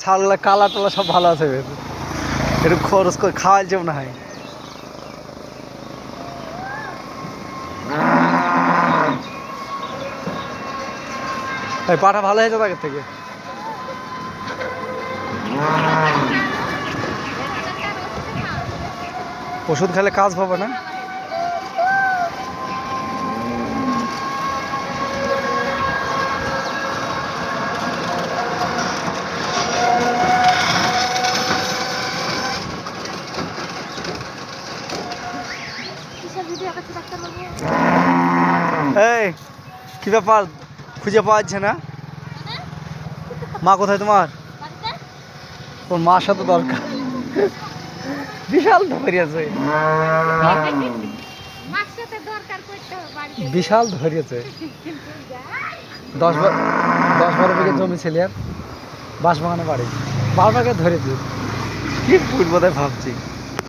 ছাড়লে কালা টালা সব ভালো আছে, একটু খরচ করে খাওয়াইছে মনে হয়। এই পাটা ভালো হয়েছে আগের থেকে। ওষুধ খেলে কাজ পাবে না। এই কি ব্যাপার, খুঁজে পাওয়া যাচ্ছে না? মা কোথায় তোমার? তোর মার সাথে দরকার, বিশাল ধরিয়েছে, বিশাল ধরিয়েছে। 10-12 বিঘে জমি ছিল আর বাঁশবাগানে বাড়ি, বারবারকে ধরেছে। কি ফুটবো তাই ভাবছি।